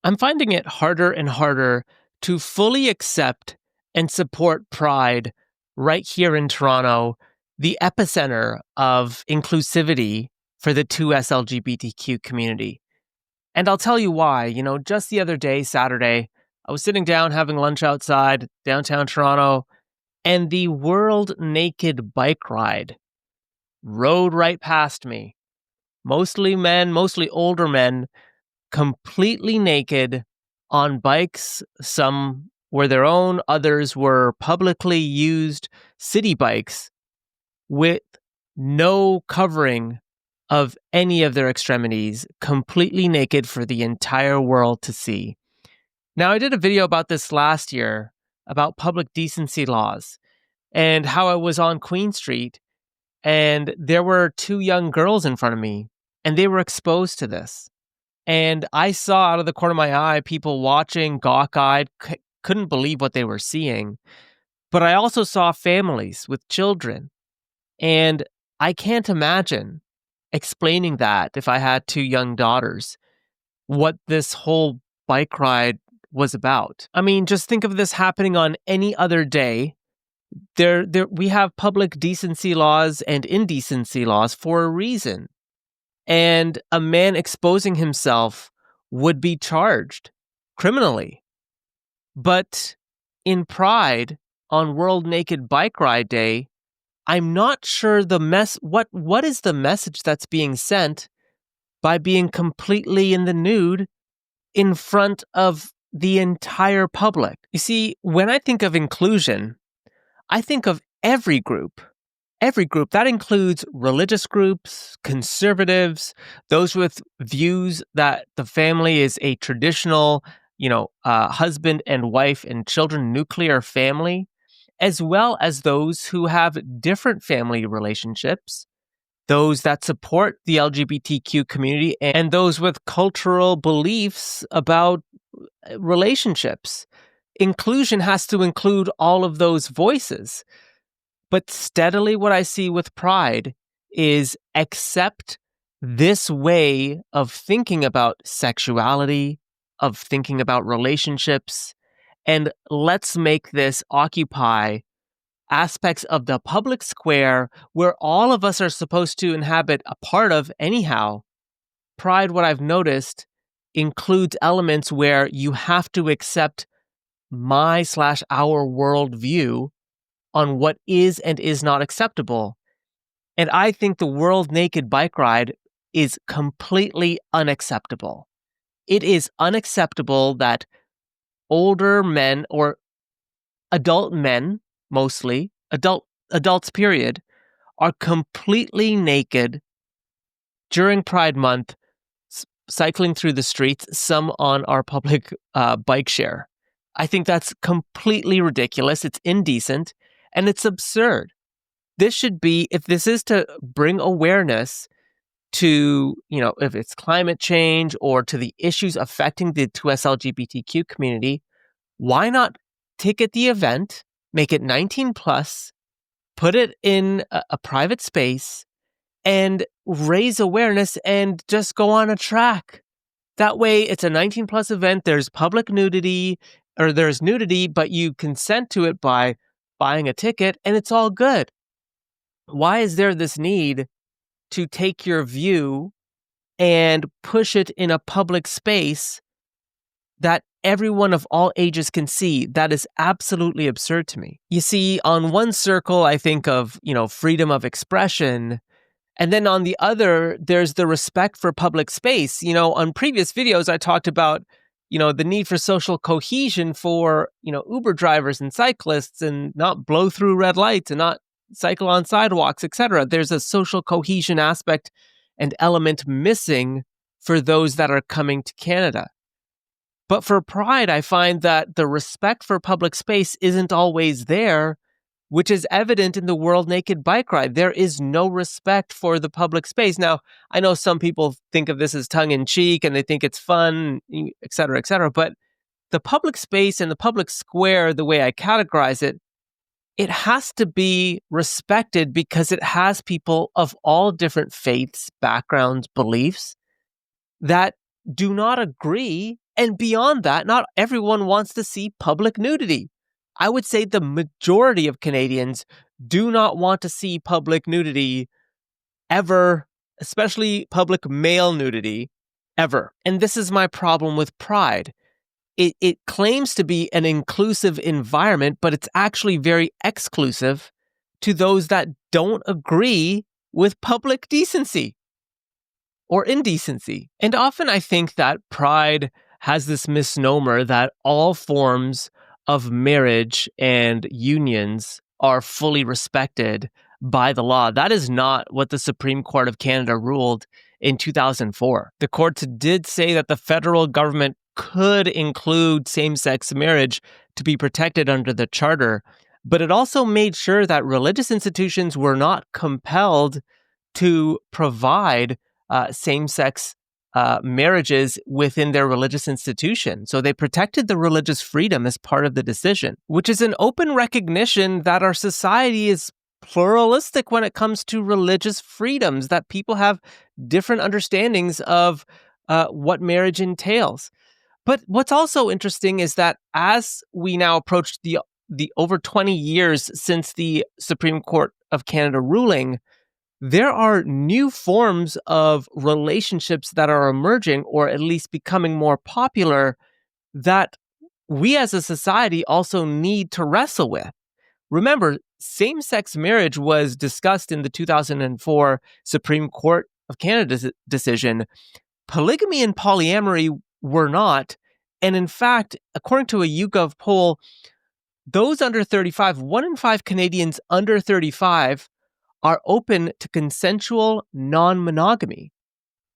I'm finding it harder and harder to fully accept and support Pride right here in Toronto, the epicenter of inclusivity for the 2S LGBTQ community. And I'll tell you why. Just the other day, Saturday, I was sitting down having lunch outside downtown Toronto, and the World Naked Bike Ride rode right past me. Mostly men, mostly older men, completely naked on bikes. Some were their own, others were publicly used city bikes with no covering of any of their extremities, completely naked for the entire world to see. Now, I did a video about this last year about public decency laws and how I was on Queen Street and there were two young girls in front of me and they were exposed to this. And I saw out of the corner of my eye people watching, gawk-eyed, couldn't believe what they were seeing. But I also saw families with children. And I can't imagine explaining that if I had two young daughters, what this whole bike ride was about. I mean, just think of this happening on any other day. We have public decency laws and indecency laws for a reason. And a man exposing himself would be charged criminally. But in Pride, on World Naked Bike Ride Day, I'm not sure what is the message that's being sent by being completely in the nude in front of the entire public. You see, when I think of inclusion, I think of every group. Every group. That includes religious groups, conservatives, those with views that the family is a traditional, husband and wife and children nuclear family, as well as those who have different family relationships, those that support the LGBTQ community, and those with cultural beliefs about relationships. Inclusion has to include all of those voices. But steadily what I see with Pride is accept this way of thinking about sexuality, of thinking about relationships, and let's make this occupy aspects of the public square where all of us are supposed to inhabit a part of anyhow. Pride, what I've noticed, includes elements where you have to accept my/our worldview on what is and is not acceptable. And I think the World Naked Bike Ride is completely unacceptable. It is unacceptable that older men or adult men, mostly, adults period, are completely naked during Pride Month, cycling through the streets, some on our public bike share. I think that's completely ridiculous. It's indecent. And it's absurd. This should be, if this is to bring awareness to, if it's climate change or to the issues affecting the 2S LGBTQ community, why not ticket the event, make it 19 plus, put it in a private space, and raise awareness and just go on a track. That way, it's a 19 plus event, there's public nudity, or there's nudity, but you consent to it by buying a ticket, and it's all good. Why is there this need to take your view and push it in a public space that everyone of all ages can see? That is absolutely absurd to me. You see, on one circle, I think of, freedom of expression. And then on the other, there's the respect for public space. On previous videos, I talked about the need for social cohesion for, Uber drivers and cyclists and not blow through red lights and not cycle on sidewalks, etc. There's a social cohesion aspect and element missing for those that are coming to Canada. But for Pride, I find that the respect for public space isn't always there, which is evident in the World Naked Bike Ride. There is no respect for the public space. Now, I know some people think of this as tongue-in-cheek and they think it's fun, et cetera, but the public space and the public square, the way I categorize it, it has to be respected because it has people of all different faiths, backgrounds, beliefs that do not agree And beyond that, not everyone wants to see public nudity. I would say the majority of Canadians do not want to see public nudity ever, especially public male nudity, ever. And this is my problem with Pride. It claims to be an inclusive environment, but it's actually very exclusive to those that don't agree with public decency or indecency. And often I think that Pride has this misnomer that all forms of marriage and unions are fully respected by the law. That is not what the Supreme Court of Canada ruled in 2004. The courts did say that the federal government could include same-sex marriage to be protected under the Charter, but it also made sure that religious institutions were not compelled to provide same-sex marriages within their religious institution. So they protected the religious freedom as part of the decision, which is an open recognition that our society is pluralistic when it comes to religious freedoms, that people have different understandings of what marriage entails. But what's also interesting is that as we now approach the over 20 years since the Supreme Court of Canada ruling, there are new forms of relationships that are emerging, or at least becoming more popular, that we as a society also need to wrestle with. Remember, same-sex marriage was discussed in the 2004 Supreme Court of Canada decision. Polygamy and polyamory were not. And in fact, according to a YouGov poll, those under 35, 1 in 5 Canadians under 35 are open to consensual non-monogamy.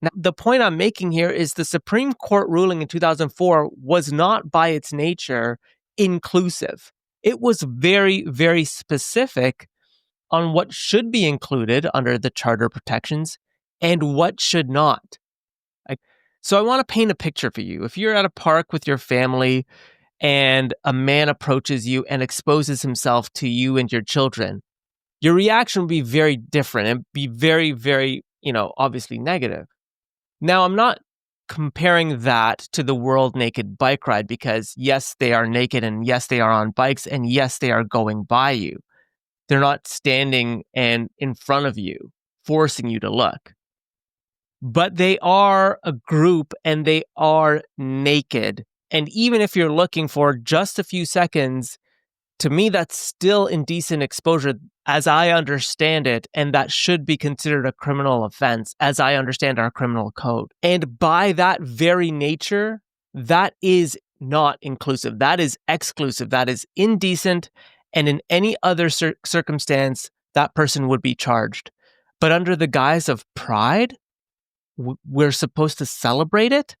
Now, the point I'm making here is the Supreme Court ruling in 2004 was not by its nature inclusive. It was very, very specific on what should be included under the Charter protections and what should not. So I want to paint a picture for you. If you're at a park with your family and a man approaches you and exposes himself to you and your children, your reaction would be very different and be very, very, obviously negative. Now, I'm not comparing that to the World Naked Bike Ride because, yes, they are naked and yes, they are on bikes and yes, they are going by you. They're not standing and in front of you, forcing you to look. But they are a group and they are naked. And even if you're looking for just a few seconds, to me, that's still indecent exposure as I understand it. And that should be considered a criminal offense as I understand our criminal code. And by that very nature, that is not inclusive. That is exclusive. That is indecent. And in any other circumstance, that person would be charged. But under the guise of pride, we're supposed to celebrate it?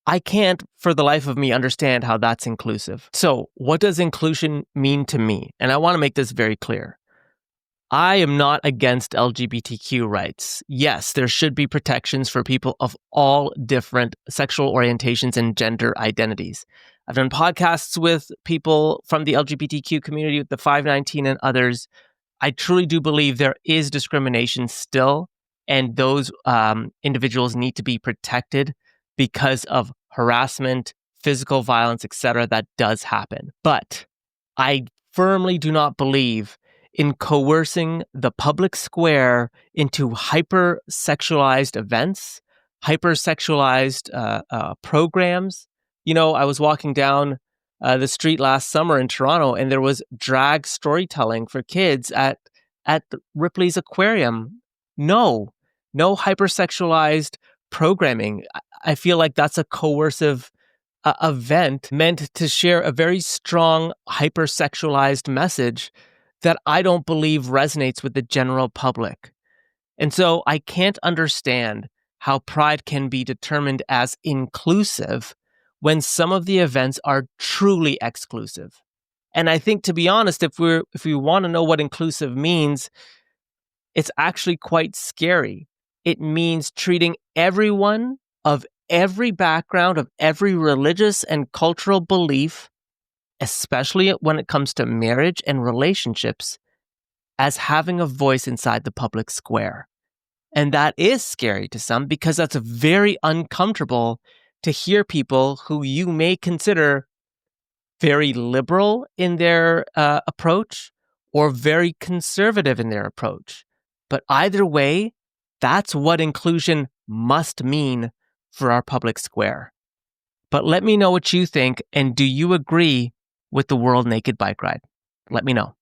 I can't, for the life of me, understand how that's inclusive. So, what does inclusion mean to me? And I want to make this very clear. I am not against LGBTQ rights. Yes, there should be protections for people of all different sexual orientations and gender identities. I've done podcasts with people from the LGBTQ community, with the 519 and others. I truly do believe there is discrimination still, and those individuals need to be protected because of harassment, physical violence, etc. that does happen. But I firmly do not believe in coercing the public square into hyper-sexualized events, hyper-sexualized programs. I was walking down the street last summer in Toronto, and there was drag storytelling for kids at Ripley's Aquarium. No hyper-sexualized programming. I feel like that's a coercive event meant to share a very strong hyper-sexualized message that I don't believe resonates with the general public. And so I can't understand how Pride can be determined as inclusive when some of the events are truly exclusive. And I think, to be honest, if we want to know what inclusive means, it's actually quite scary. It means treating everyone of every background, of every religious and cultural belief, especially when it comes to marriage and relationships, as having a voice inside the public square. And that is scary to some because that's very uncomfortable to hear people who you may consider very liberal in their approach or very conservative in their approach. But either way, that's what inclusion must mean for our public square. But let me know what you think, and do you agree with the World Naked Bike Ride? Let me know.